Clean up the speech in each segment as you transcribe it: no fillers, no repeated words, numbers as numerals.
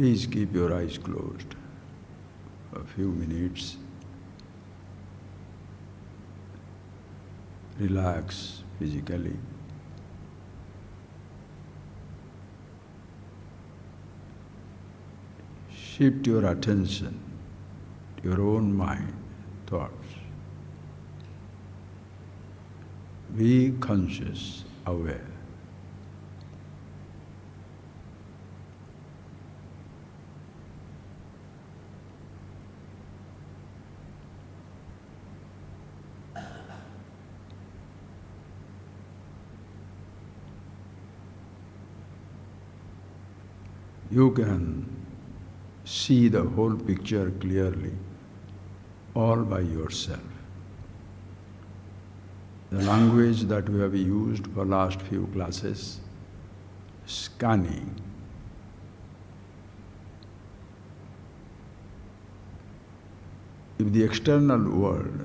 Please keep your eyes closed for a few minutes. Relax physically. Shift your attention to your own mind, thoughts. Be conscious, aware. You can see the whole picture clearly, all by yourself. The language that we have used for last few classes, scanning. If the external world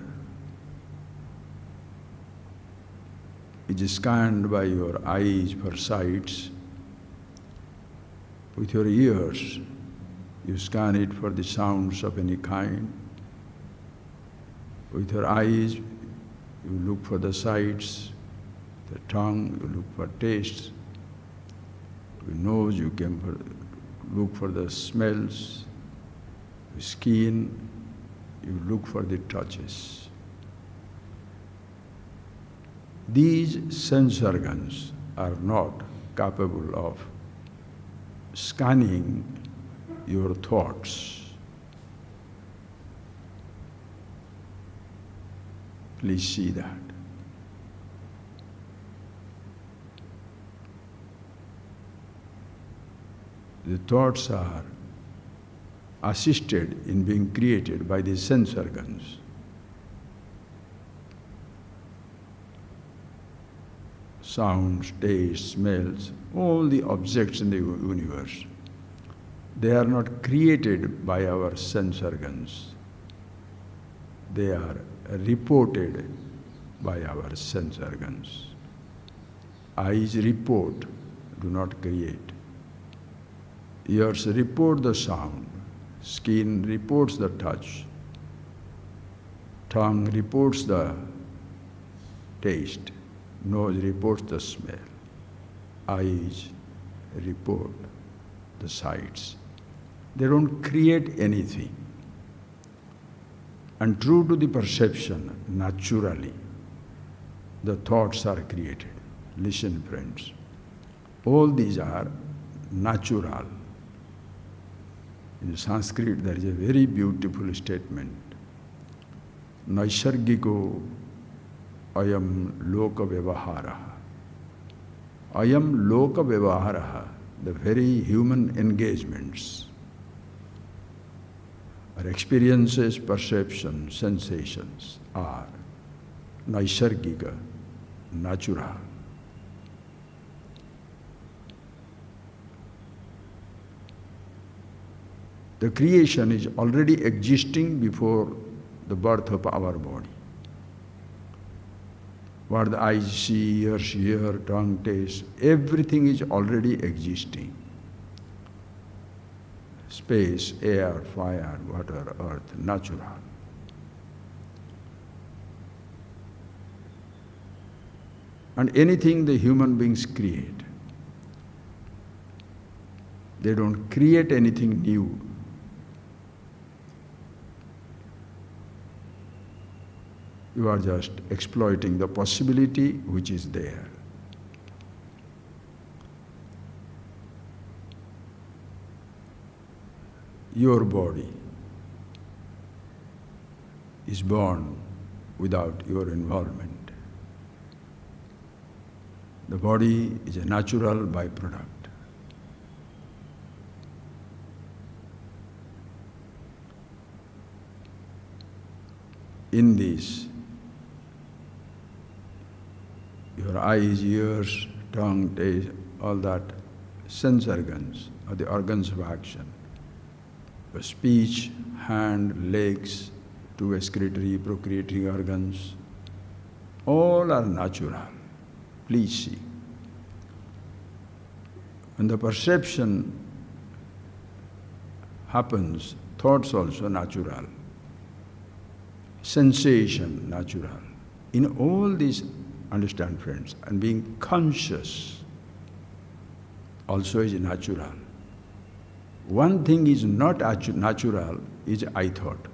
is scanned by your eyes for sights, with your ears, you scan it for the sounds of any kind. With your eyes, you look for the sights. The tongue, you look for tastes. With nose, you can look for the smells. With skin, you look for the touches. These sense organs are not capable of scanning your thoughts. Please see that. The thoughts are assisted in being created by the sense organs. Sounds, tastes, smells, all the objects in the universe, they are not created by our sense organs. They are reported by our sense organs. Eyes report, do not create. Ears report the sound. Skin reports the touch. Tongue reports the taste. Nose reports the smell. Eyes report the sights. They don't create anything. And true to the perception, naturally, the thoughts are created. Listen, friends. All these are natural. In Sanskrit, there is a very beautiful statement. Naisargiko ayam loka vyavaharaha. Ayam loka vyavaharaha, the very human engagements, our experiences, perceptions, sensations are naisargika, natural. The creation is already existing before the birth of our body. What the eyes see, ears hear, tongue taste, everything is already existing. Space, air, fire, water, earth, natural. And anything the human beings create, they don't create anything new. You are just exploiting the possibility which is there. Your body is born without your involvement. The body is a natural byproduct. In this, your eyes, ears, tongue, taste, all that, sense organs are the organs of action. Your speech, hand, legs, two excretory, procreatory organs, all are natural. Please see. And the perception happens, thoughts also natural, sensation natural. In all these, understand friends, and being conscious also is natural. One thing is not natural is I thought.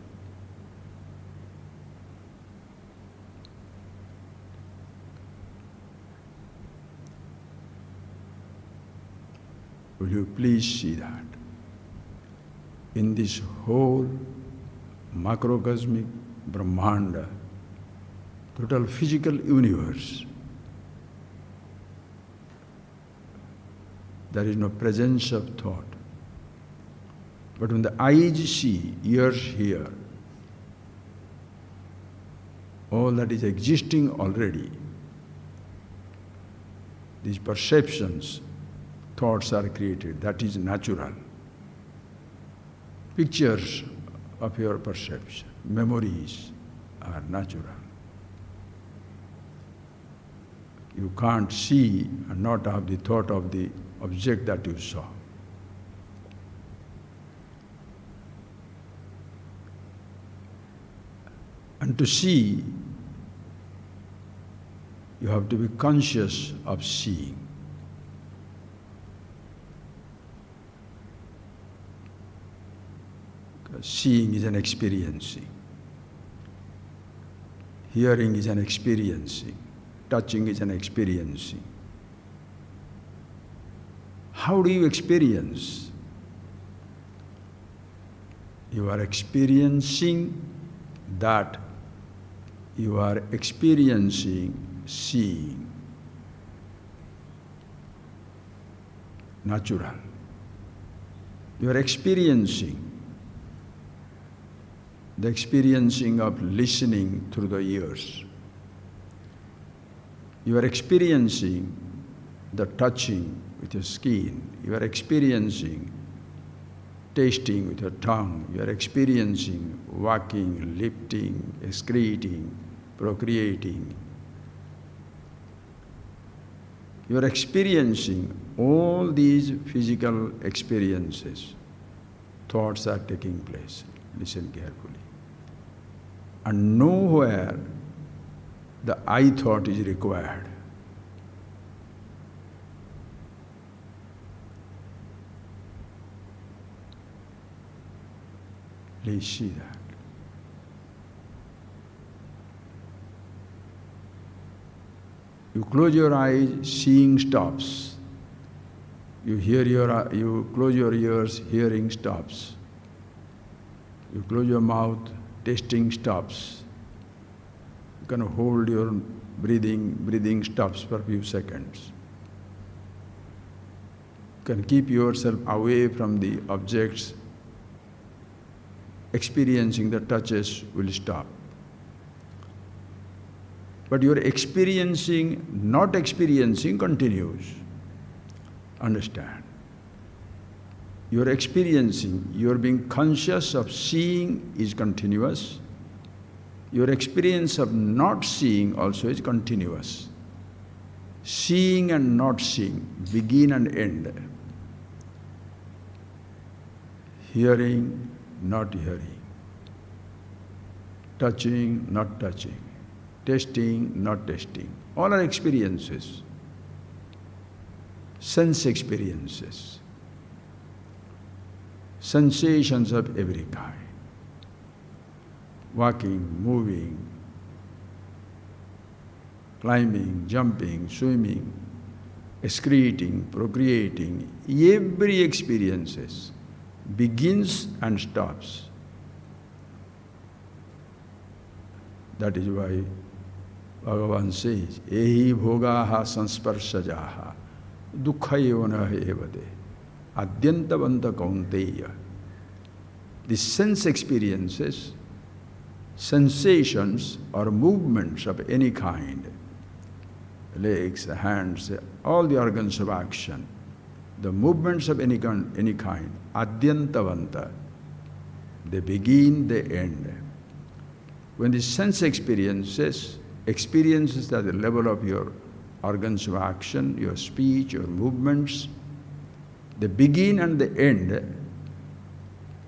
Will you please see that? In this whole macrocosmic Brahmanda, total physical universe, there is no presence of thought. But when the eyes see, ears hear, all that is existing already, these perceptions, thoughts are created, that is natural. Pictures of your perception, memories are natural. You can't see and not have the thought of the object that you saw. And to see, you have to be conscious of seeing. Because seeing is an experiencing. Hearing is an experiencing. Touching is an experiencing. How do you experience? You are experiencing that you are experiencing seeing. Natural. You are experiencing the experiencing of listening through the ears. You are experiencing the touching with your skin. You are experiencing tasting with your tongue. You are experiencing walking, lifting, excreting, procreating. You are experiencing all these physical experiences. Thoughts are taking place. Listen carefully. And nowhere the I thought is required. Please see that. You close your eyes, seeing stops. You close your ears, hearing stops. You close your mouth, tasting stops. You can hold your breathing stops for a few seconds. You can keep yourself away from the objects. Experiencing the touches will stop. But your experiencing, not experiencing continues. Understand. Your experiencing, your being conscious of seeing is continuous. Your experience of not seeing also is continuous. Seeing and not seeing, begin and end. Hearing, not hearing. Touching, not touching. Tasting, not tasting. All are experiences. Sense experiences. Sensations of every kind. Walking, moving, climbing, jumping, swimming, excreting, procreating, every experiences begins and stops. That is why Bhagavan says, Ehi bhogaha sansparsajaha dukkha evade adyantavanta kaunteya. The sense experiences, sensations or movements of any kind, legs, hands, all the organs of action, the movements of any kind, adyantavanta, they begin, they end. When the sense experiences at the level of your organs of action, your speech, your movements, they begin and they end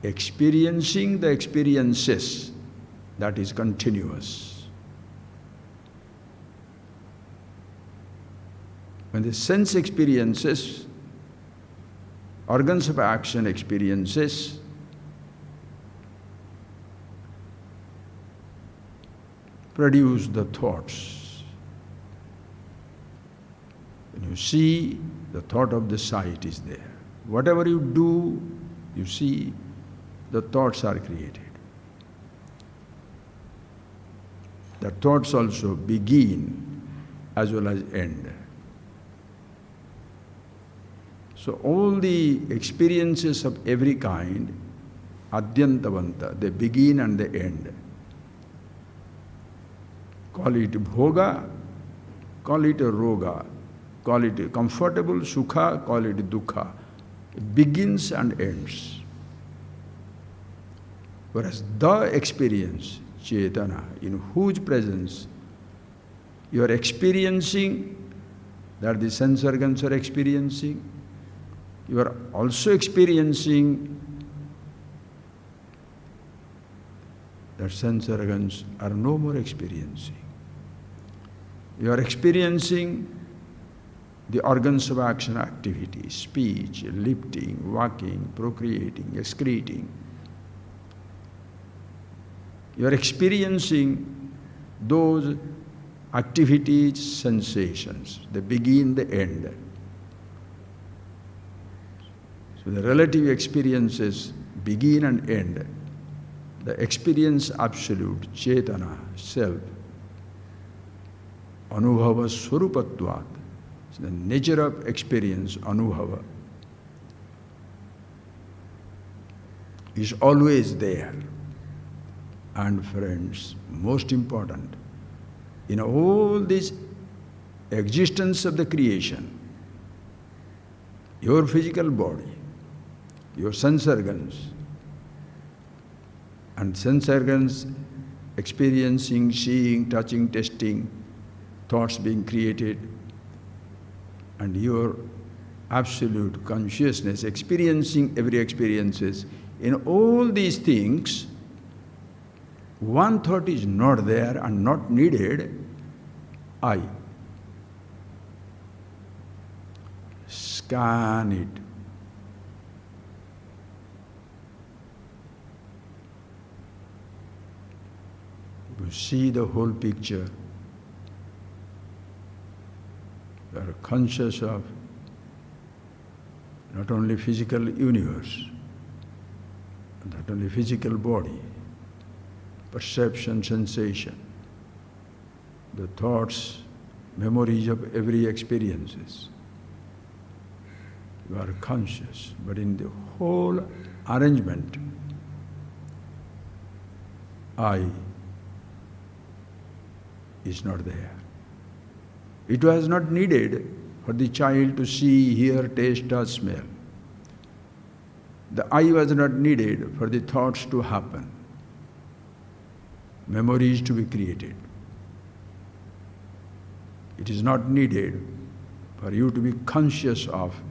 experiencing the experiences, that is continuous. When the sense experiences, organs of action experiences, produce the thoughts. When you see, the thought of the sight is there. Whatever you do, you see, the thoughts are created. The thoughts also begin as well as end. So all the experiences of every kind, adyantavanta, they begin and they end. Call it bhoga, call it roga, call it comfortable, sukha, call it dukkha. It begins and ends. Whereas the experience, Chetana, in whose presence you are experiencing, that the sense organs are experiencing, you are also experiencing that sense organs are no more experiencing. You are experiencing the organs of action activity, speech, lifting, walking, procreating, excreting. You are experiencing those activities, sensations. They begin, they end. So the relative experiences begin and end. The experience absolute, Chetana, self, Anubhava Swarupatvat, the nature of experience, Anubhava, is always there. And friends, most important, in all this existence of the creation, your physical body, your sense organs, and sense organs experiencing, seeing, touching, tasting, thoughts being created, and your absolute consciousness experiencing every experiences. In all these things, one thought is not there and not needed, I. Scan it. You see the whole picture. You are conscious of not only physical universe, not only physical body, perception, sensation, the thoughts, memories of every experiences. You are conscious, but in the whole arrangement, I is not there. It was not needed for the child to see, hear, taste, touch, smell. The I was not needed for the thoughts to happen, memories to be created. It is not needed for you to be conscious of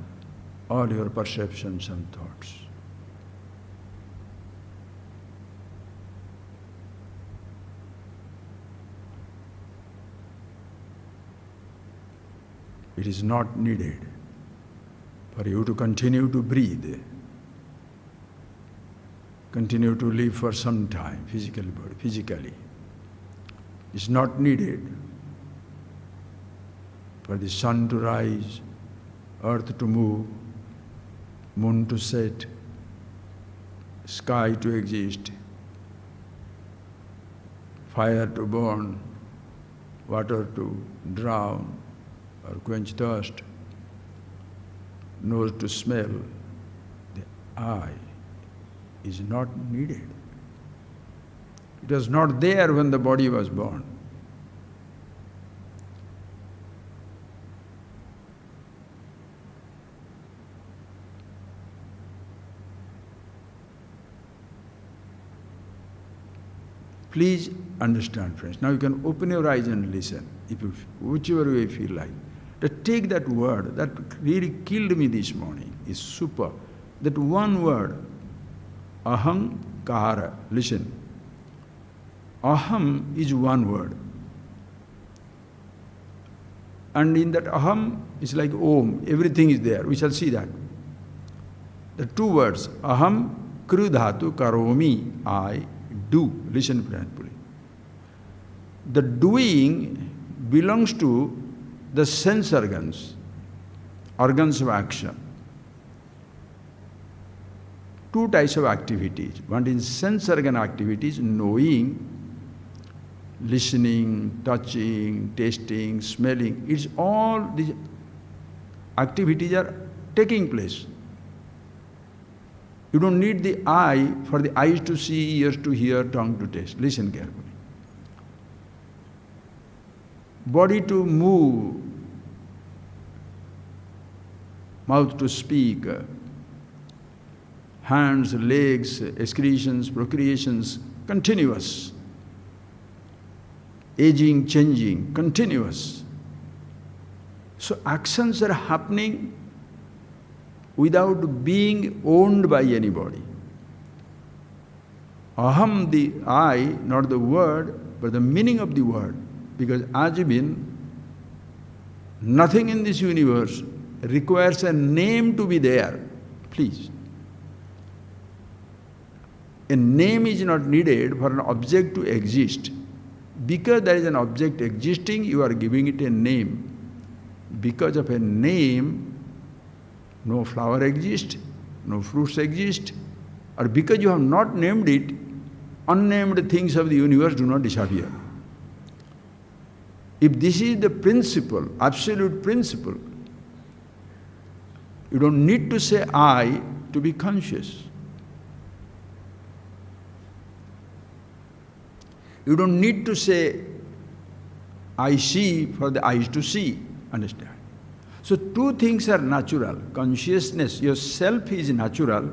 all your perceptions and thoughts. It is not needed for you to continue to breathe, continue to live for some time physically. It's not needed for the sun to rise, earth to move, moon to set, sky to exist, fire to burn, water to drown or quench thirst, nose to smell. The I is not needed. It was not there when the body was born. Please understand, friends. Now you can open your eyes and listen, whichever way you feel like. But take that word that really killed me this morning, is super. That one word, Ahankara. Listen. Aham is one word. And in that aham, it's like om. Everything is there. We shall see that. The two words, aham kru dhatu karomi, I do. Listen carefully. The doing belongs to the sense organs of action. Two types of activities. One is sense organ activities, knowing, listening, touching, tasting, smelling. It's all these activities are taking place. You don't need the eye for the eyes to see, ears to hear, tongue to taste. Listen carefully. Body to move, mouth to speak, hands, legs, excretions, procreations, continuous. Aging, changing, continuous. So actions are happening without being owned by anybody. Aham, the I, not the word, but the meaning of the word. Because Ajibin, nothing in this universe requires a name to be there. Please. A name is not needed for an object to exist. Because there is an object existing, you are giving it a name. Because of a name, no flower exists, no fruits exist, or because you have not named it, unnamed things of the universe do not disappear. If this is the principle, absolute principle, you don't need to say I to be conscious. You don't need to say I see for the eyes to see. Understand? So two things are natural. Consciousness, yourself is natural.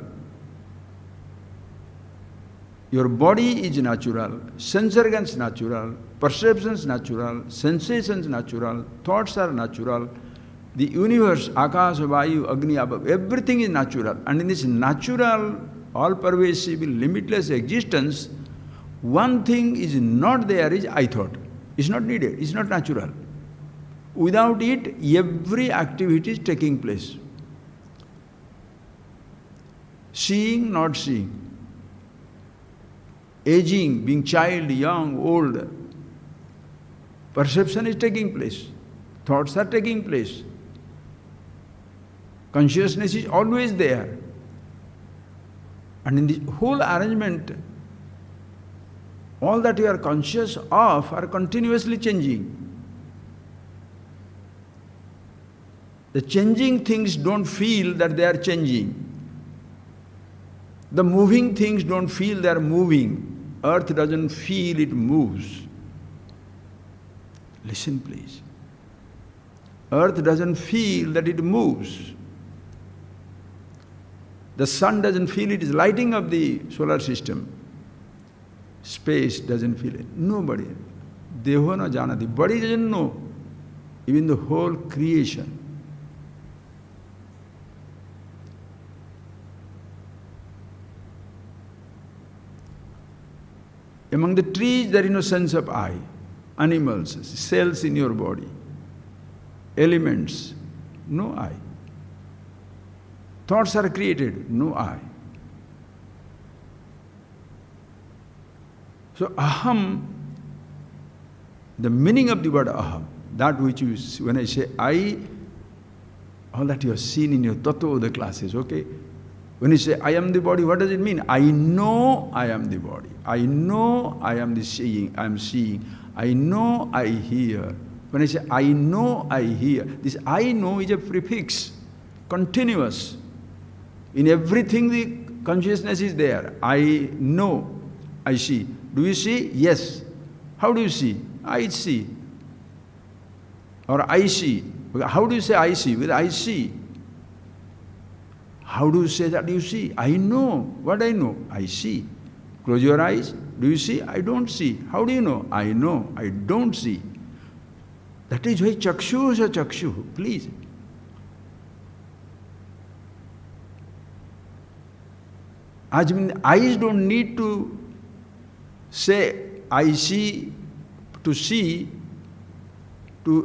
Your body is natural. Sense organs natural. Perceptions natural. Sensations natural. Thoughts are natural. The universe, Akasa, Vayu, Agni, Abha, everything is natural. And in this natural, all-pervasive, limitless existence, one thing is not there is I thought. It's not needed. It's not natural. Without it, every activity is taking place. Seeing, not seeing. Aging, being child, young, old. Perception is taking place. Thoughts are taking place. Consciousness is always there. And in the whole arrangement, all that you are conscious of are continuously changing. The changing things don't feel that they are changing. The moving things don't feel they are moving. Earth doesn't feel it moves. Listen, please. Earth doesn't feel that it moves. The sun doesn't feel it is lighting up the solar system. Space doesn't feel it. Nobody. Deho na janati. Body doesn't know. Even the whole creation. Among the trees, there is no sense of I. Animals, cells in your body, elements, no I. Thoughts are created, no I. So aham, the meaning of the word aham, that which you, when I say I, all that you have seen in your tattva, the classes, okay? When you say I am the body, what does it mean? I know I am the body. I know I am the seeing, I am seeing. I know I hear. When I say I know I hear, this I know is a prefix, continuous. In everything the consciousness is there. I know, I see. Do you see? Yes. How do you see? I see. Or I see. How do you say I see? With I see. How do you say that you see? I know. What I know? I see. Close your eyes. Do you see? I don't see. How do you know? I know. I don't see. That is why chakshu is a chakshu. Please. As mean, eyes don't need to say, I see, to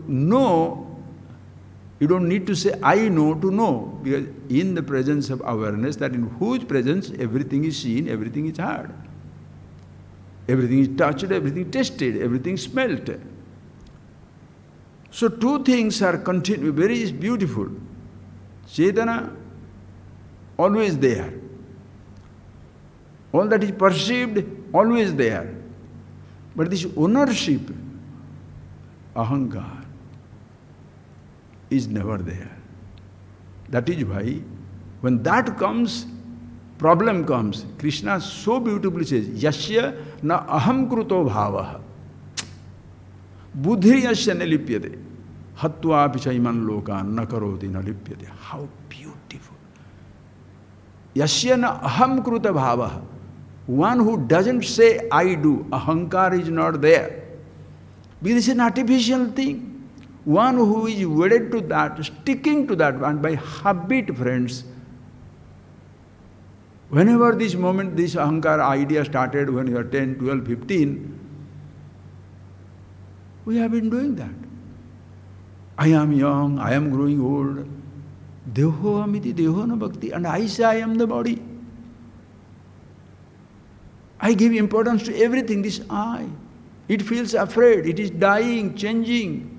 know. You don't need to say, I know, to know. Because in the presence of awareness, that in whose presence everything is seen, everything is heard. Everything is touched, everything tasted, everything smelt. So two things are very beautiful. Chetana, always there. All that is perceived, always there. But this ownership, ahankar, is never there. That is why, when that comes, problem comes. Krishna so beautifully says, Yasya na aham kruto bhavaha buddhi yasya na lipyate hatva pichaiman lokan na karoti na lipyate. How beautiful. Yasya na aham kruta bhavaha. One who doesn't say, I do, ahankar is not there. Because it's an artificial thing. One who is wedded to that, sticking to that, and by habit, friends, whenever this moment, this ahankar idea started when you are 10, 12, 15, we have been doing that. I am young, I am growing old. Deho amiti deho na bhakti. And I say I am the body. I give importance to everything, this I. It feels afraid, it is dying, changing.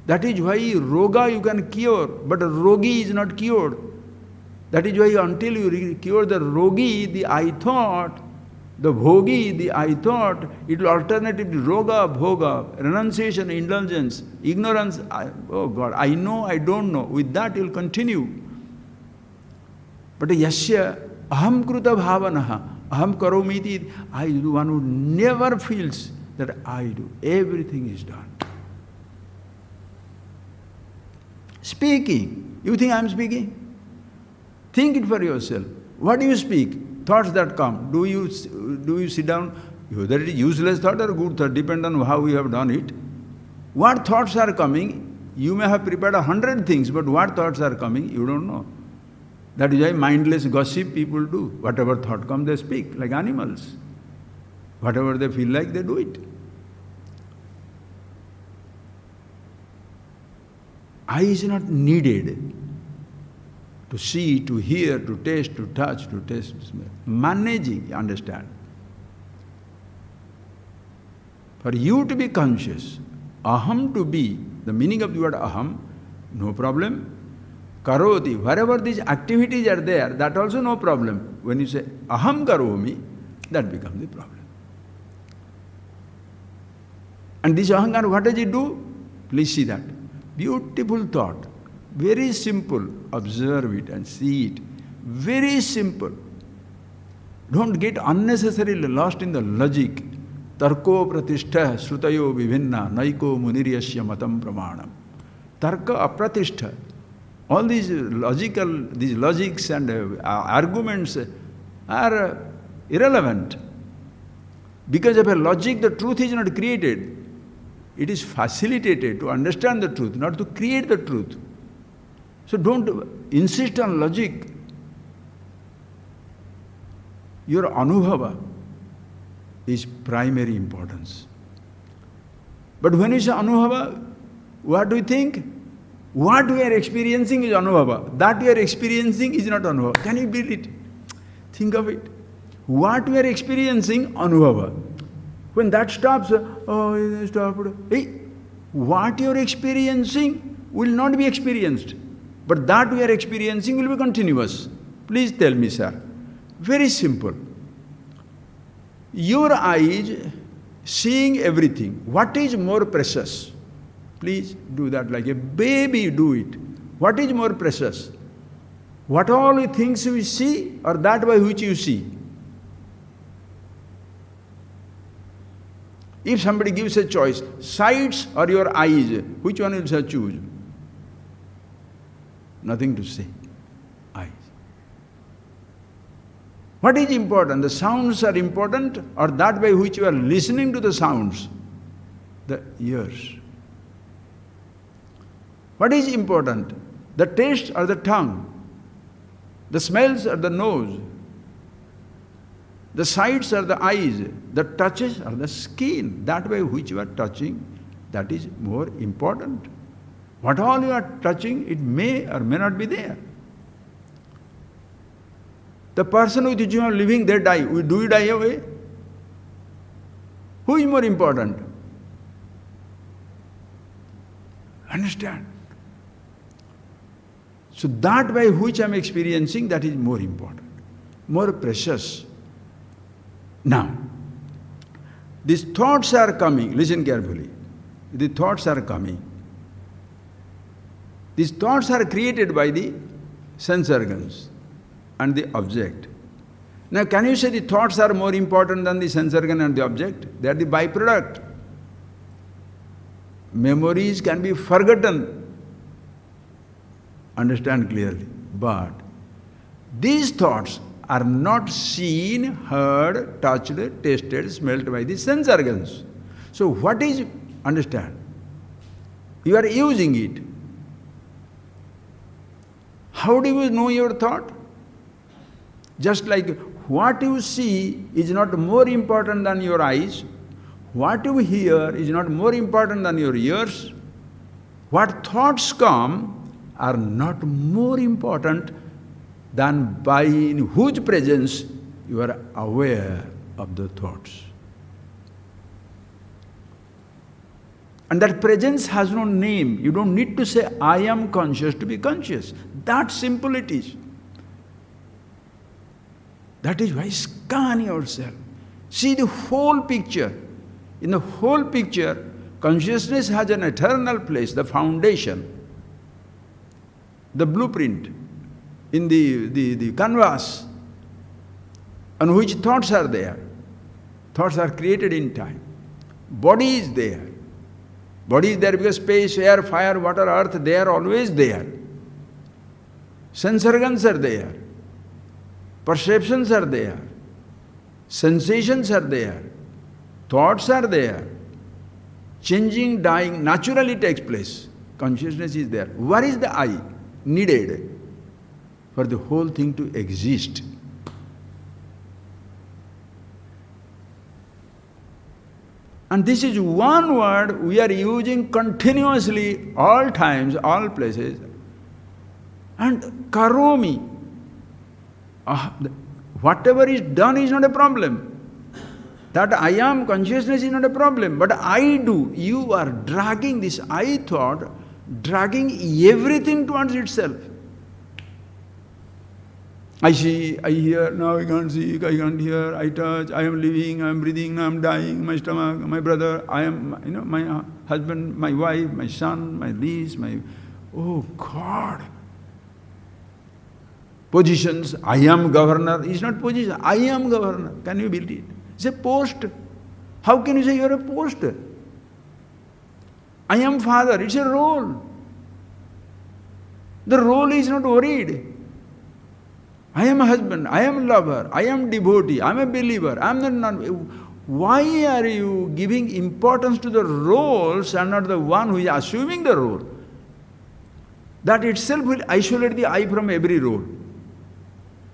That is why roga you can cure, but a rogi is not cured. That is why until you cure the rogi, the I thought, the bhogi, the I thought, it will alternatively roga, bhoga, renunciation, indulgence, ignorance. Oh God, I know, I don't know. With that you will continue. But yasya aham kruta bhavanaha, aham karomiti, I do, one who never feels that I do. Everything is done. Speaking. You think I am speaking? Think it for yourself. What do you speak? Thoughts that come. Do you sit down? Whether it is useless thought or good thought, depend on how you have done it. What thoughts are coming? You may have prepared 100 things, but what thoughts are coming, you don't know. That is why mindless gossip people do. Whatever thought comes, they speak, like animals. Whatever they feel like, they do it. Eye is not needed to see, to hear, to taste, to touch, to taste, to smell. Managing, understand. For you to be conscious, aham to be, the meaning of the word aham, no problem. Karoti, wherever these activities are there, that also no problem. When you say aham karomi, that becomes the problem. And this ahankar, what does it do? Please see that. Beautiful thought. Very simple. Observe it and see it. Very simple. Don't get unnecessarily lost in the logic. Tarko pratishtha srutayo vivinna naiko muniryasya matam pramanam. Tarka apratishtha. All these logics and arguments are irrelevant. Because of a logic, the truth is not created. It is facilitated to understand the truth, not to create the truth. So don't insist on logic. Your anubhava is primary importance. But when you say anubhava, what do you think? What we are experiencing is anubhava. That we are experiencing is not anubhava. Can you believe it? Think of it. What we are experiencing, anubhava. When that stops, oh, it stopped. Hey, what you are experiencing will not be experienced. But that we are experiencing will be continuous. Please tell me, sir. Very simple. Your eyes seeing everything. What is more precious? Please do that like a baby, do it. What is more precious? What all the things you see or that by which you see? If somebody gives a choice, sights or your eyes, which one will you choose? Nothing to say. Eyes. What is important? The sounds are important or that by which you are listening to the sounds? The ears. What is important? The taste or the tongue? The smells or the nose? The sights are the eyes, the touches are the skin. That way which you are touching, that is more important. What all you are touching, it may or may not be there. The person with which you are living, they die. Do you die away? Who is more important? Understand? So that way which I am experiencing, that is more important, more precious. Now, these thoughts are coming, listen carefully. The thoughts are coming. These thoughts are created by the sense organs and the object. Now, can you say the thoughts are more important than the sense organ and the object? They are the byproduct. Memories can be forgotten. Understand clearly. But these thoughts are not seen, heard, touched, tasted, smelt by the sense organs. So what is, understand, you are using it. How do you know your thought? Just like what you see is not more important than your eyes, what you hear is not more important than your ears, what thoughts come are not more important than by in whose presence you are aware of the thoughts. And that presence has no name. You don't need to say, I am conscious to be conscious. That simple it is. That is why scan yourself. See the whole picture. In the whole picture, consciousness has an eternal place, the foundation, the blueprint, in the canvas on which thoughts are there. Thoughts are created in time. Body is there. Body is there because space, air, fire, water, earth, they are always there. Sense organs are there. Perceptions are there. Sensations are there. Thoughts are there. Changing, dying, naturally takes place. Consciousness is there. Where is the I needed for the whole thing to exist? And this is one word we are using continuously, all times, all places. And karomi, whatever is done is not a problem. That I am consciousness is not a problem, but I do. You are dragging this I thought, dragging everything towards itself. I see, I hear, now I can't see, I can't hear, I touch, I am living, I am breathing, I am dying, my stomach, my brother, I am, my husband, my wife, my son, my niece, oh God. Positions, I am governor, it's not position, I am governor. Can you believe it? It's a post. How can you say you are a post? I am father, it's a role. The role is not worried. I am a husband, I am a lover, I am devotee, I am a believer, I am not. Why are you giving importance to the roles and not the one who is assuming the role? That itself will isolate the I from every role.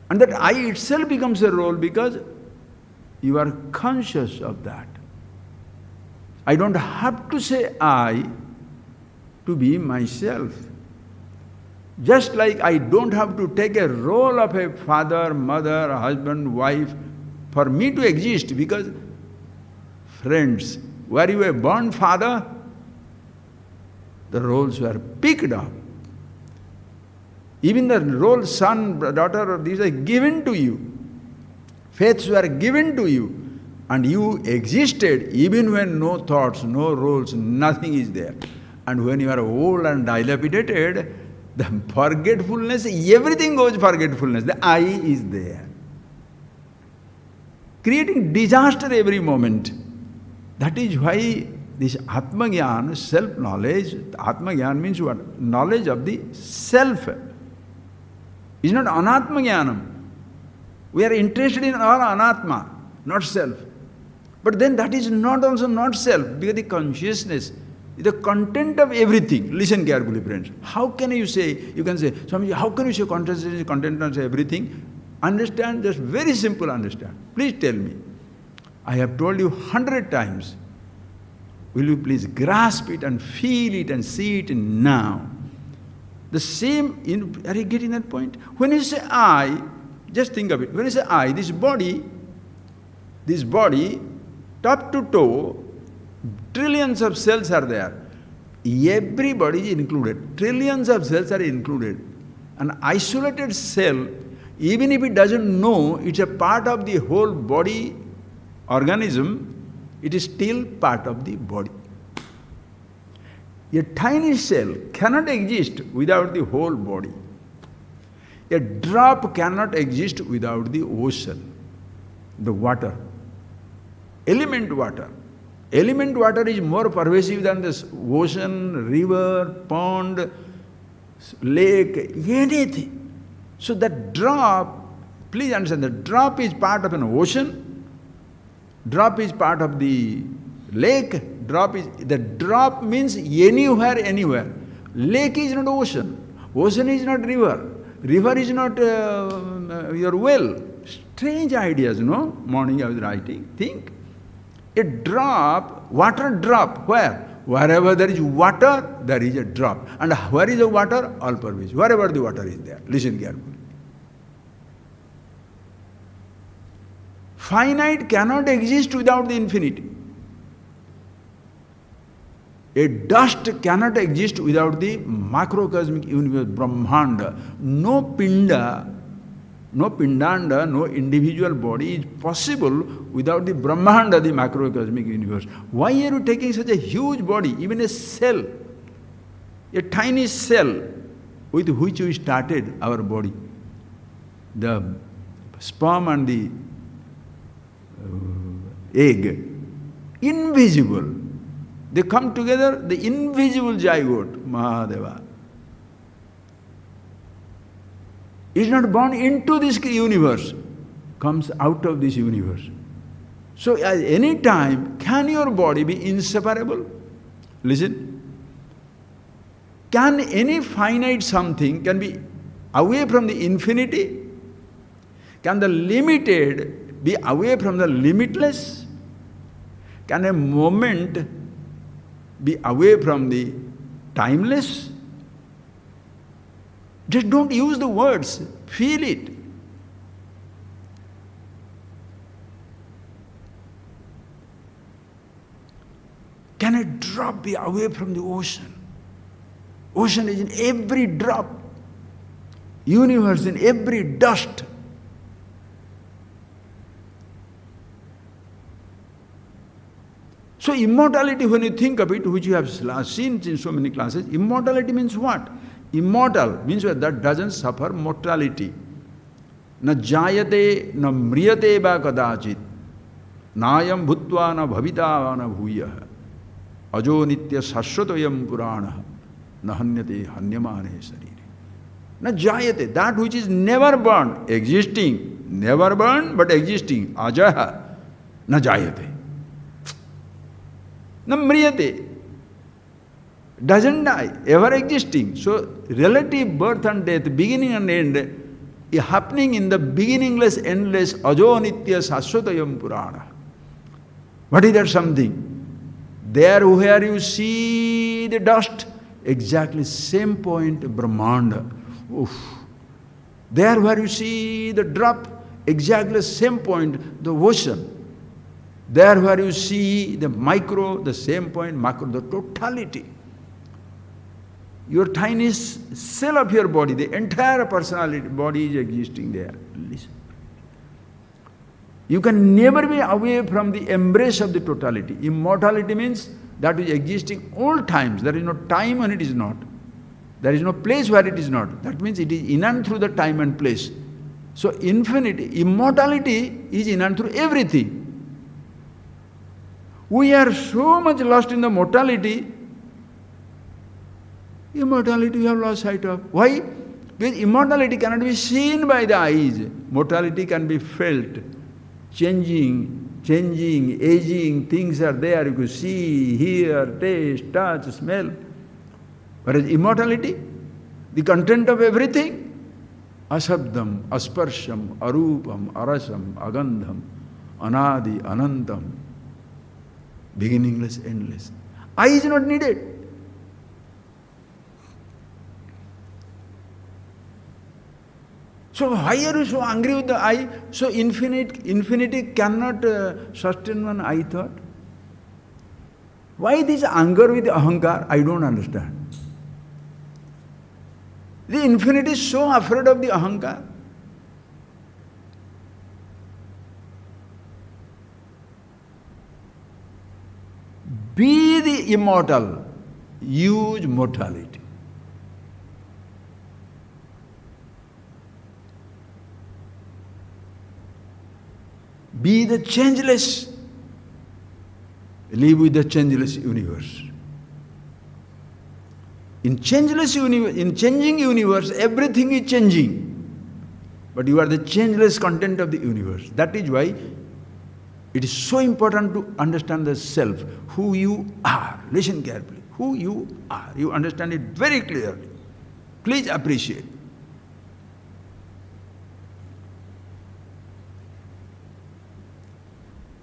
And that I itself becomes a role because you are conscious of that. I don't have to say I to be myself. Just like I don't have to take a role of a father, mother, husband, wife for me to exist, because, friends, were you a born father? The roles were picked up. Even the role son, daughter, these are given to you. Faiths were given to you. And you existed even when no thoughts, no roles, nothing is there. And when you are old and dilapidated, the forgetfulness, everything goes forgetfulness. The I is there. Creating disaster every moment. That is why this Atma-gyan, self-knowledge, Atma-gyan means what? Knowledge of the self. It's not Anatma-gyanam. We are interested in all Anatma, not self. But then that is not also not self, because the consciousness, the content of everything. Listen carefully, friends. How can you say, you can say, Swamiji, how can you say consciousness is content of everything? Understand, just very simple understand. Please tell me. I have told you 100 times. Will you please grasp it and feel it and see it now? The same, are you getting that point? When you say I, just think of it. When you say I, this body, top to toe, trillions of cells are there. Everybody is included. Trillions of cells are included. An isolated cell, even if it doesn't know it's a part of the whole body organism, it is still part of the body. A tiny cell cannot exist without the whole body. A drop cannot exist without the ocean, the water. Element water. Element water is more pervasive than this ocean, river, pond, lake, anything. So that drop, please understand, the drop is part of an ocean, drop is part of the lake, the drop means anywhere, anywhere. Lake is not ocean, ocean is not river, river is not your well. Strange ideas, no? Morning I was writing, think. A drop, water drop, where? Wherever there is water, there is a drop. And where is the water? All pervasive. Wherever the water is there. Listen carefully. Finite cannot exist without the infinity. A dust cannot exist without the macrocosmic universe, Brahmanda. No pinda, no pindanda, no individual body is possible without the Brahmanda, the macrocosmic universe. Why are you taking such a huge body, even a cell, a tiny cell with which we started our body? The sperm and the egg, invisible. They come together, the invisible zygote, Mahadeva, is not born into this universe, comes out of this universe. So at any time, can your body be inseparable? Listen. Can any finite something can be away from the infinity? Can the limited be away from the limitless? Can a moment be away from the timeless? Just don't use the words, feel it. Can a drop be away from the ocean? Ocean is in every drop, universe in every dust. So immortality, when you think of it, which you have seen in so many classes, immortality means what? Immortal means that doesn't suffer mortality. Na jayate na mriyate ba kadachit. Nayam bhutva na bhavita na bhuyah. Ajo nitya sashvatoyam purana. Na hanyate hanyamane sarire. Na jayate, that which is never born, existing. Never born but existing. Ajaha. Na jayate. Na mriyate, doesn't die, ever existing. So, relative birth and death, beginning and end, is happening in the beginningless, endless, ajo nitya sashvatayam purana. What is that something? There where you see the dust, exactly same point, Brahmanda. Oof. There where you see the drop, exactly same point, the ocean. There where you see the micro, the same point, macro, the totality. Your tiny cell of your body, the entire personality, body is existing there. Listen. You can never be away from the embrace of the totality. Immortality means that is existing all times. There is no time when it is not. There is no place where it is not. That means it is in and through the time and place. So infinity, immortality is in and through everything. We are so much lost in the mortality. Immortality we have lost sight of. Why? Because immortality cannot be seen by the eyes. Mortality can be felt. Changing, aging, things are there. You can see, hear, taste, touch, smell. Whereas immortality, the content of everything, asabdam, asparsham, arupam, arasam, agandham, anadi, anantam, beginningless, endless. I is not needed. So why are you so angry with the I? So infinity cannot sustain one I thought. Why this anger with ahankar? I don't understand. The infinity is so afraid of the ahankar. Be the immortal, use mortality. Be the changeless, live with the changeless universe. In changeless universe, in changing universe, everything is changing. But you are the changeless content of the universe. That is why it is so important to understand the self, who you are. Listen carefully. Who you are. You understand it very clearly. Please appreciate.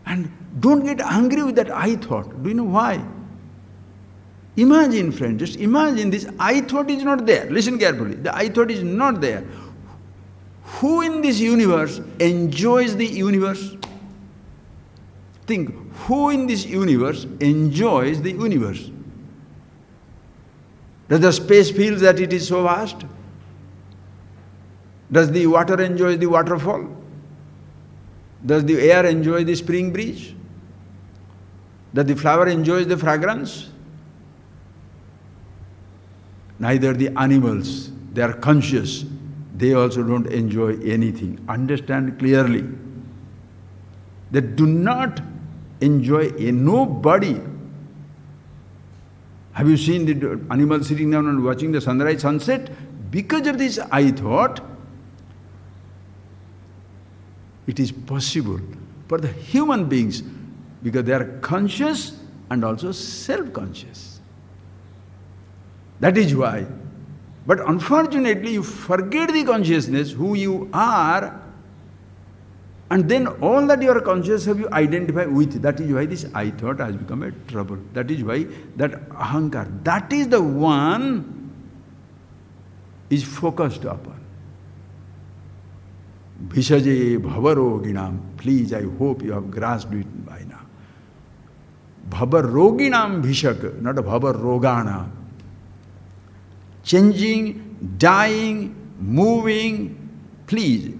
And don't get angry with that I thought. Do you know why? Imagine, friend, just imagine this I thought is not there. Listen carefully. The I thought is not there. Who in this universe enjoys the universe? Think, who in this universe enjoys the universe? Does the space feel that it is so vast? Does the water enjoy the waterfall? Does the air enjoy the spring breeze? Does the flower enjoy the fragrance? Neither the animals, they are conscious, they also don't enjoy anything. Understand clearly. They do not enjoy nobody. Have you seen the animal sitting down and watching the sunrise, sunset? Because of this I thought, it is possible for the human beings, because they are conscious and also self-conscious. That is why. But unfortunately, you forget the consciousness, who you are, and then all that you are conscious of, you identify with. That is why this I thought has become a trouble. That is why that ahankar, that is the one is focused upon. Bhishaje bhavaroginam. Please, I hope you have grasped it by now. Bhavaroginam bhishak, not bhavarogana. Changing, dying, moving, please.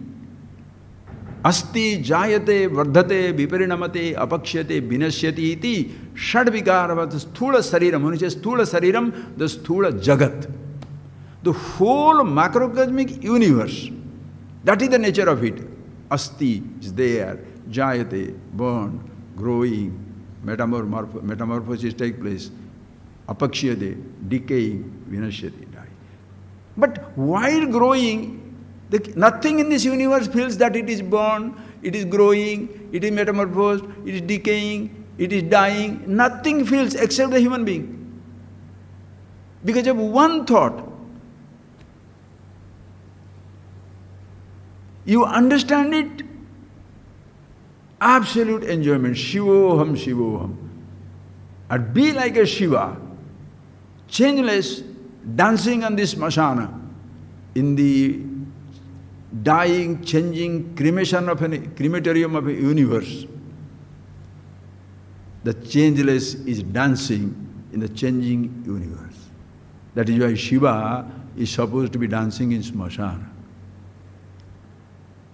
Asti jayate vardhate viparinamate apakshate vinashyati iti shadvikaravat sthula sariram. When he says sthula sariram, the sthula jagat. The whole macrocosmic universe, that is the nature of it. Asti is there, jayate, born, growing, metamorphosis take place, apakshyate, decaying, vinashyati, die. But while growing, nothing in this universe feels that it is born, it is growing, it is metamorphosed, it is decaying, it is dying. Nothing feels except the human being. Because of one thought. You understand it? Absolute enjoyment. Shivoham, Shivoham. And be like a Shiva, changeless, dancing on this smashana, in the dying, changing crematorium of a universe. The changeless is dancing in the changing universe. That is why Shiva is supposed to be dancing in smashana.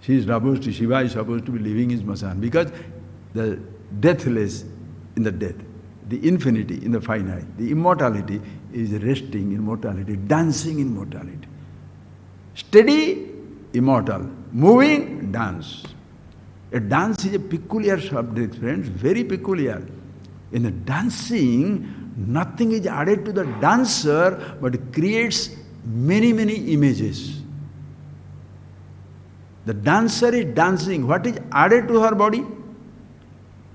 Shiva is supposed to be living in smasana, because the deathless in the death, the infinity in the finite, the immortality is resting in mortality, dancing in mortality. Steady, immortal. Moving, dance. A dance is a peculiar subject, friends, very peculiar. In the dancing, nothing is added to the dancer, but it creates many, many images. The dancer is dancing. What is added to her body?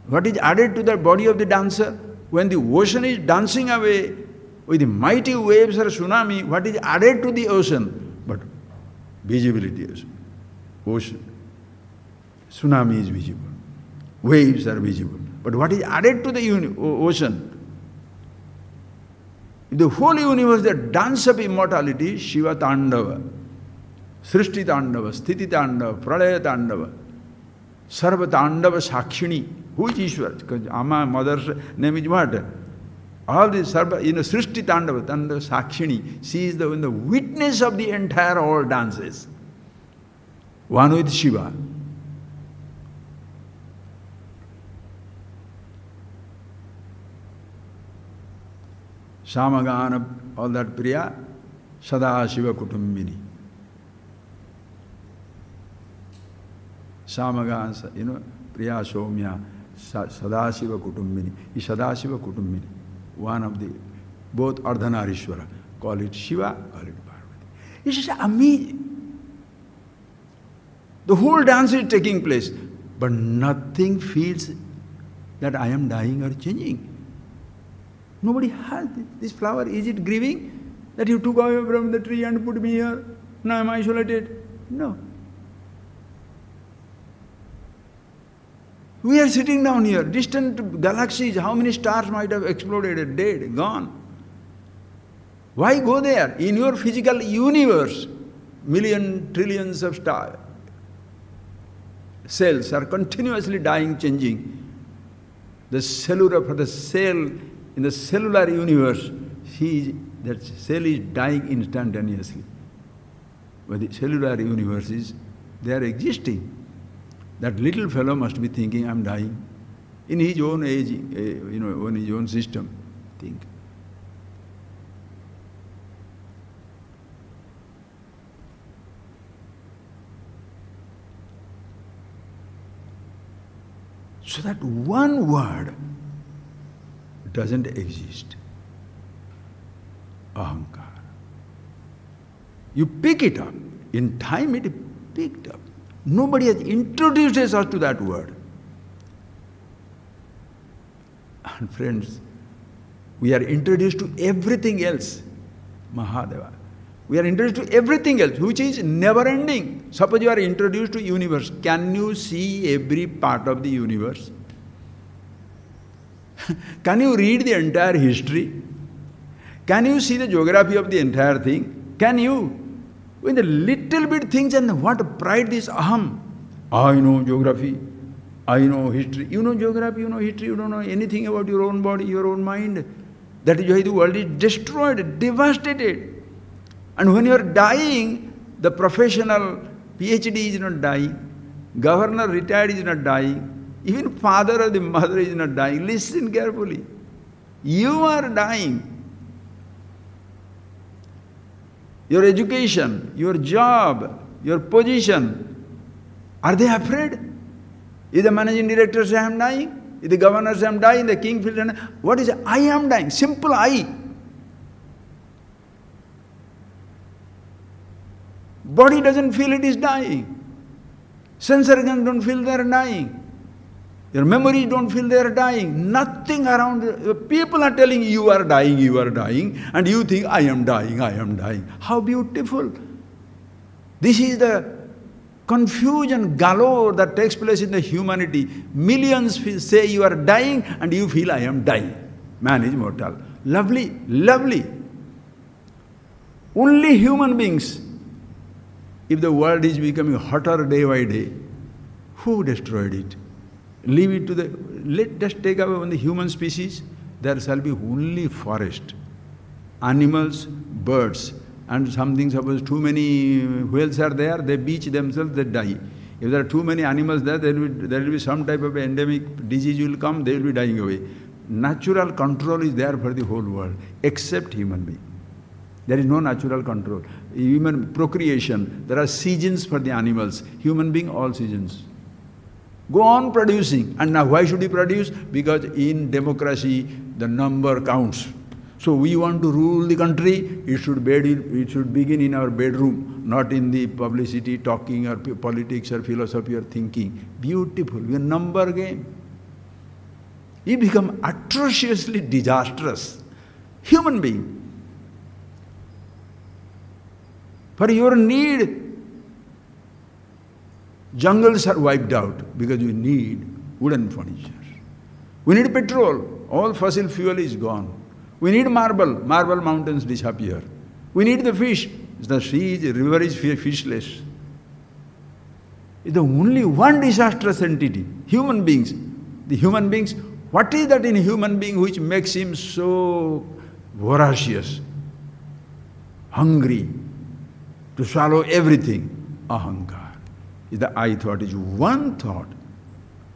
What is added to the body of the dancer? When the ocean is dancing away with the mighty waves or tsunami, what is added to the ocean? But visibility is ocean. Tsunami is visible. Waves are visible. But what is added to the ocean? The whole universe, the dance of immortality, Shiva Tandava, Srishti Tandava, Sthiti Tandava, Pralaya Tandava, Sarva Tandava Sakshini. Who is Ishwar? Because Amma, mother's name is what? All this Sarva, Srishti Tandava, Tandava Sakshini. She is the witness of the entire all dances. One with Shiva. Samagana, all that Priya, Sada Shiva Kutumbini. Samagana, Priya Somya, Sada Shiva Kutumbini. Is Sada Shiva Kutumbini. One of the, both Ardhanarishwara. Call it Shiva, call it Parvati. It's just amazing. The whole dance is taking place, but nothing feels that I am dying or changing. Nobody has this flower. Is it grieving that you took away from the tree and put me here? Now I am isolated. No. We are sitting down here, distant galaxies, how many stars might have exploded, dead, gone? Why go there? In your physical universe, million, trillions of cells are continuously dying, changing. The cellular, for the cell, in the cellular universe, that cell is dying instantaneously. But the cellular universes, they are existing. That little fellow must be thinking, I am dying. In his own age, in his own system, think. So that one word doesn't exist. Ahankara. You pick it up. In time it picked up. Nobody has introduced us to that word. And friends, we are introduced to everything else. Mahadeva. We are introduced to everything else, which is never ending. Suppose you are introduced to universe. Can you see every part of the universe? Can you read the entire history? Can you see the geography of the entire thing? Can you? When the little bit things, and what pride is aham. I know geography, I know history. You know geography, you know history, you don't know anything about your own body, your own mind. That is why the world is destroyed, devastated. And when you are dying, the professional PhD is not dying, governor retired is not dying, even father or the mother is not dying. Listen carefully. You are dying. Your education, your job, your position, are they afraid? If the managing director says, I am dying, if the governor says, I am dying, the king feels, what is it? I am dying, simple I. Body doesn't feel it is dying. Sense organs don't feel they are dying. Your memories don't feel they are dying. Nothing around you. People are telling you are dying, and you think, I am dying, I am dying. How beautiful. This is the confusion galore that takes place in the humanity. Millions say you are dying, and you feel, I am dying. Man is mortal. Lovely, lovely. Only human beings. If the world is becoming hotter day by day, who destroyed it? Leave it to let us take away the human species, there shall be only forest, animals, birds, and something, suppose too many whales are there, they beach themselves, they die. If there are too many animals there, there will be some type of endemic disease will come, they will be dying away. Natural control is there for the whole world, except human being. There is no natural control. Human procreation, there are seasons for the animals, human being, all seasons. Go on producing. And now why should you produce? Because in democracy, the number counts. So we want to rule the country, it should begin in our bedroom, not in the publicity, talking or politics or philosophy or thinking. Beautiful, we are number game. You become atrociously disastrous. Human being. For your need, Jungles are wiped out because we need wooden furniture. We need petrol. All fossil fuel is gone. We need marble. Marble mountains disappear. We need the fish. The sea, the river is fishless. It's the only one disastrous entity, human beings. The human beings, what is that in a human being which makes him so voracious, hungry, to swallow everything? Ahankar. The I thought is one thought,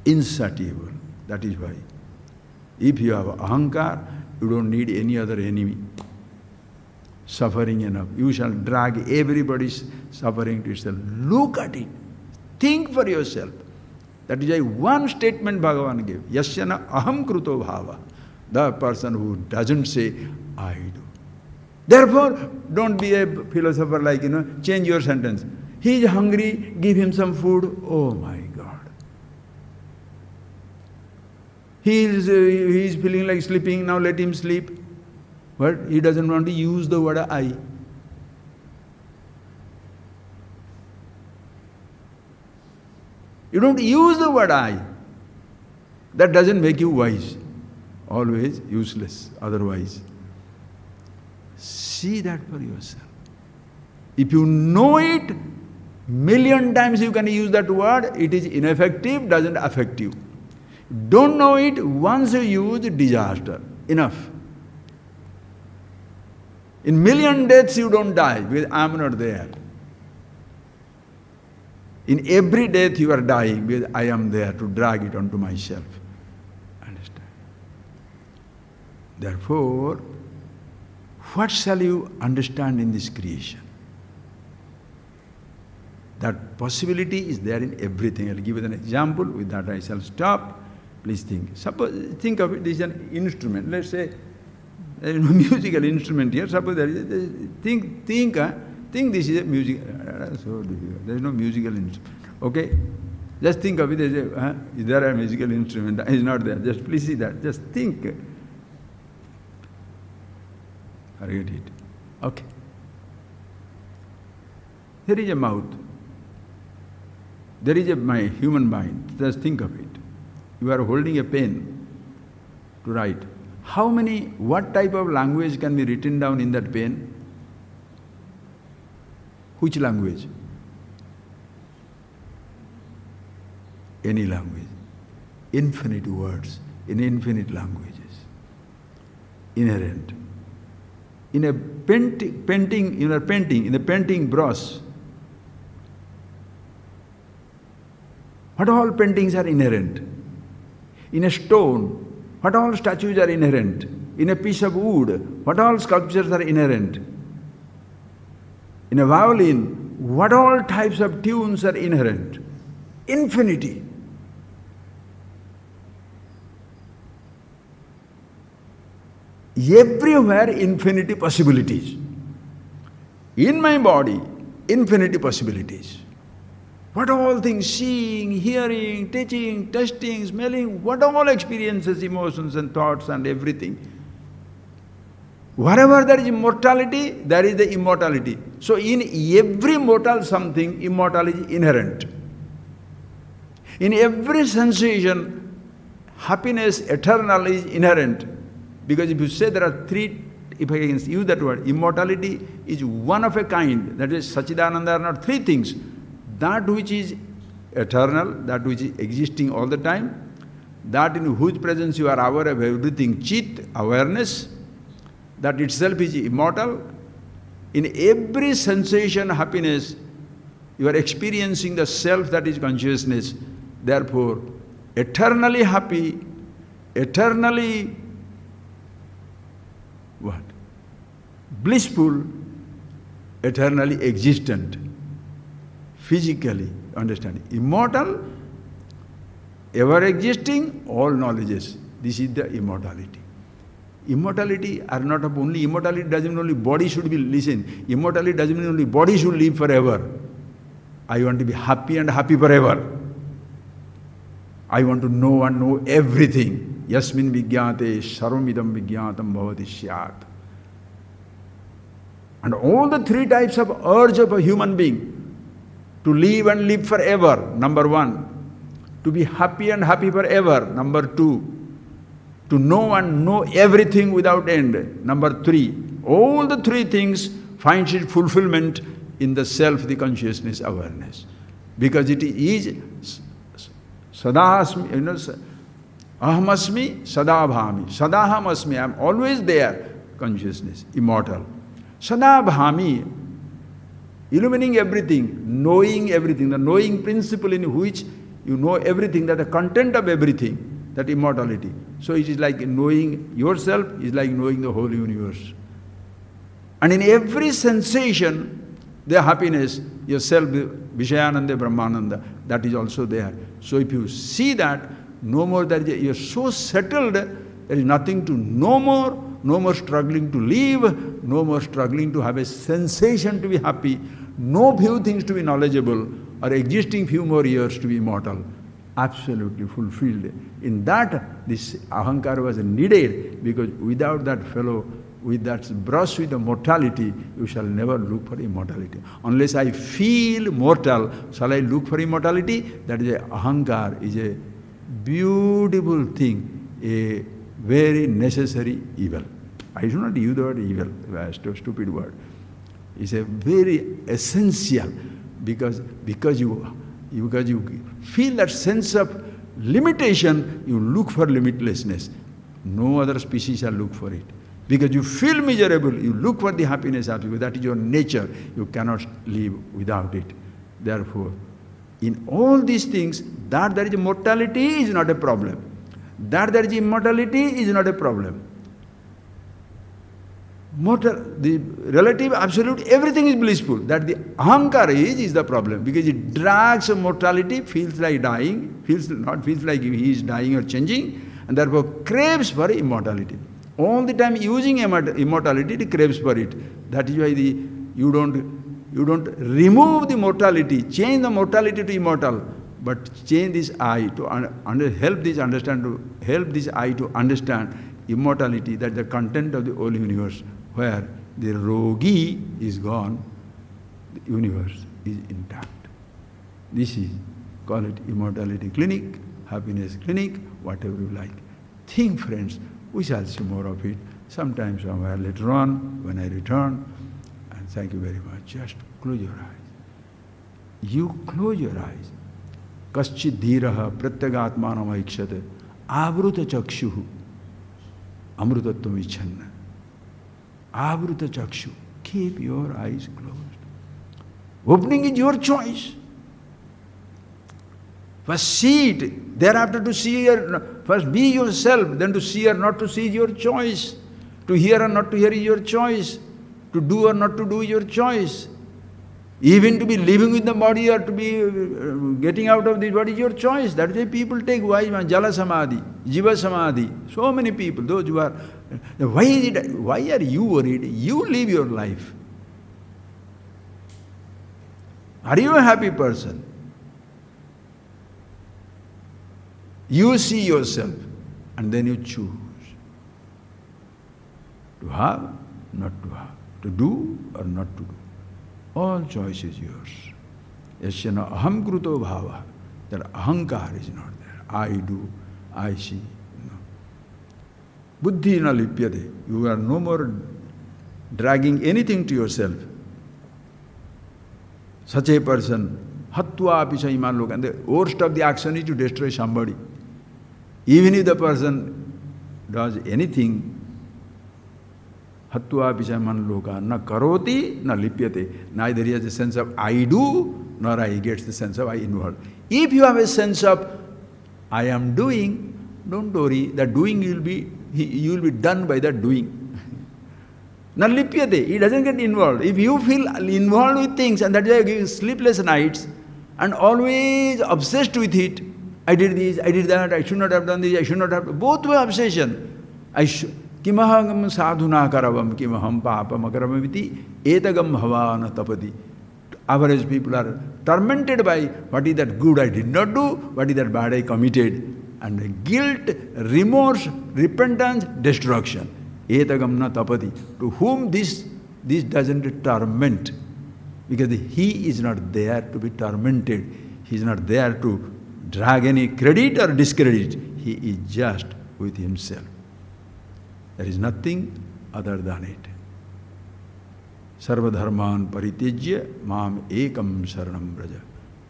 insatiable. That is why. If you have ahankar, you don't need any other enemy. Suffering enough. You shall drag everybody's suffering to yourself. Look at it. Think for yourself. That is why one statement Bhagavan gave. Yasyana aham kruto bhava. The person who doesn't say, I do. Therefore, don't be a philosopher like, change your sentence. He is hungry, give him some food. Oh my God. He is feeling like sleeping, now let him sleep. But he doesn't want to use the word I. You don't use the word I. That doesn't make you wise. Always useless, otherwise. See that for yourself. If you know it, million times you can use that word, it is ineffective, doesn't affect you. Don't know it, once you use, disaster. Enough. In million deaths you don't die, because I am not there. In every death you are dying, because I am there to drag it onto myself. Understand? Therefore, what shall you understand in this creation? That possibility is there in everything. I'll give you an example, with that I shall stop. Please think. Suppose, think of it, this is an instrument. Let's say, there is no musical instrument here. Suppose there is, think this is a music. So difficult. There is no musical instrument. Okay? Just think of it as is there a musical instrument? It's not there. Just please see that. Just think. Forget it. Okay. There is a mouth. There is my human mind. Just think of it. You are holding a pen to write. What type of language can be written down in that pen? Which language? Any language. Infinite words in infinite languages. Inherent. In a painting, in the painting brush, what all paintings are inherent? In a stone, what all statues are inherent? In a piece of wood, what all sculptures are inherent? In a violin, what all types of tunes are inherent? Infinity. Everywhere infinity possibilities. In my body, infinity possibilities. What all things, seeing, hearing, touching, tasting, smelling, what all experiences, emotions and thoughts and everything. Wherever there is immortality, there is the immortality. So in every mortal something, immortality is inherent. In every sensation, happiness eternal is inherent. Because if you say there are three, if I can use that word, immortality is one of a kind. That is, Satchidananda are not three things. That which is eternal, that which is existing all the time, that in whose presence you are aware of everything, Chit, awareness, that itself is immortal. In every sensation, happiness, you are experiencing the self that is consciousness. Therefore, eternally happy, eternally what? Blissful, eternally existent. Physically, understand. Immortal, ever existing, all knowledges. This is the immortality. Immortality are not only, immortality doesn't mean only body should be, listen, immortality doesn't mean only body should live forever. I want to be happy and happy forever. I want to know and know everything. Yasmin vigyate sarvamidam vigyatam bhavati syat. And all the three types of urge of a human being, To live and live forever, number one. To be happy and happy forever, number two. To know and know everything without end, number three. All the three things finds its fulfillment in the self, the consciousness, awareness. Because it is sadahasmi, ahamasmi, sadabhami. Sadahamasmi, I am always there, consciousness, immortal. Sadabhami, illumining everything, knowing everything, the knowing principle in which you know everything, that the content of everything, that immortality. So it is like knowing yourself, is like knowing the whole universe. And in every sensation, the happiness, yourself, Vishayananda, Brahmananda, that is also there. So if you see that, no more that you are so settled, there is nothing to know more, no more struggling to live, no more struggling to have a sensation to be happy, no few things to be knowledgeable, or existing few more years to be immortal. Absolutely fulfilled. In that, this ahankara was needed, because without that fellow, with that brush with the mortality, you shall never look for immortality. Unless I feel mortal, shall I look for immortality? That is a ahankar, is a beautiful thing, a very necessary evil. I do not use the word evil, that's a stupid word. It's a very essential, because you feel that sense of limitation, you look for limitlessness. No other species shall look for it. Because you feel miserable, you look for the happiness of you. That is your nature. You cannot live without it. Therefore, in all these things, that there is mortality is not a problem. That there is immortality is not a problem. The relative, absolute, everything is blissful. That the ahankara is the problem. Because it drags mortality, feels like dying, feels like he is dying or changing, and therefore craves for immortality. All the time using immortality, it craves for it. That is why you don't remove the mortality, change the mortality to immortal, but change this eye to help this eye to understand immortality, that the content of the whole universe, where the rogi is gone, the universe is intact. This is, call it immortality clinic, happiness clinic, whatever you like. Think, friends, we shall see more of it sometime, somewhere later on, when I return. And thank you very much. Just close your eyes. You close your eyes. Kaschid dhiraha pratyagatmanam aikshate avruta chakshuhu amrutatvam icchanna. Avruta chakshu. Keep your eyes closed. Opening is your choice. First see it, thereafter to see first be yourself, then to see or not to see is your choice. To hear or not to hear is your choice. To do or not to do is your choice. Even to be living with the body or to be getting out of this body is your choice. That is why people take Jala Samadhi, Jiva Samadhi. So many people, those who are, why are you worried? You live your life. Are you a happy person? You see yourself, and then you choose. To have, not to have. To do or not to do. All choice is yours. Yasyana aham kruto bhava. That ahankar is not there. I do, I see. No. Buddhi na lipyate. You are no more dragging anything to yourself. Such a person, hatva api saiman loka. And the worst of the action is to destroy somebody. Even if the person does anything, hatva pishaman loka, na karoti, na lipyate. Neither he has a sense of I do, nor he gets the sense of I involved. If you have a sense of I am doing, don't worry, the doing you will be done by that doing. Na lipyate, he doesn't get involved. If you feel involved with things, and that's why you give sleepless nights, and always obsessed with it, I did this, I did that, I should not have done this, I should not have... Both were obsession. Kimaham sadhuna karavam, kimaham papam akaramaviti, etagam bhavana tapati. Average people are tormented by what is that good I did not do, what is that bad I committed. And guilt, remorse, repentance, destruction. Etagam na tapati. To whom this doesn't torment. Because he is not there to be tormented. He is not there to drag any credit or discredit. He is just with himself. There is nothing other than it. Sarvadharman paritijya mam ekam saranam braja.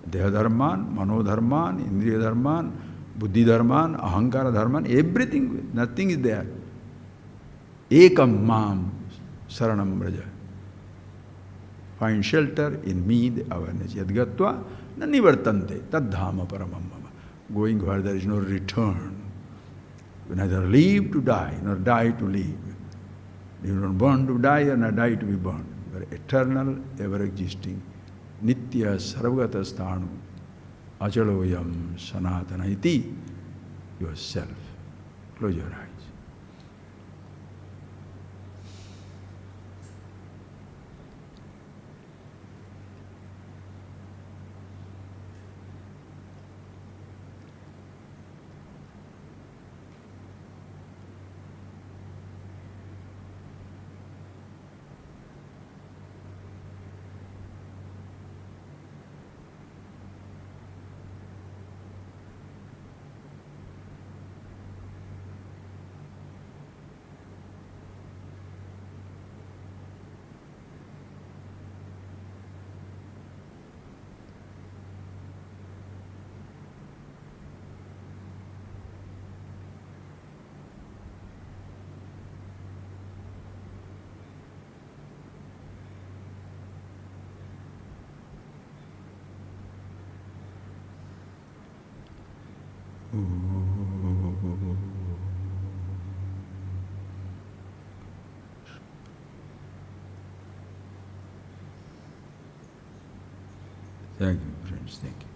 Dehadharman, manodharman, indriyadharman, buddhidharman, ahankara dharman, everything, nothing is there. Ekam mam saranam braja. Find shelter in me, the awareness. Yadgatva na nivartante tadhama paramam mama. Going where there is no return. You neither live to die, nor die to live. You don't born to die, or not die to be born. You are eternal, ever-existing. Nitya sarvagata sthanu achaloyam sanatana iti. Yourself. Close your eyes. Thank you, friends. Thank you.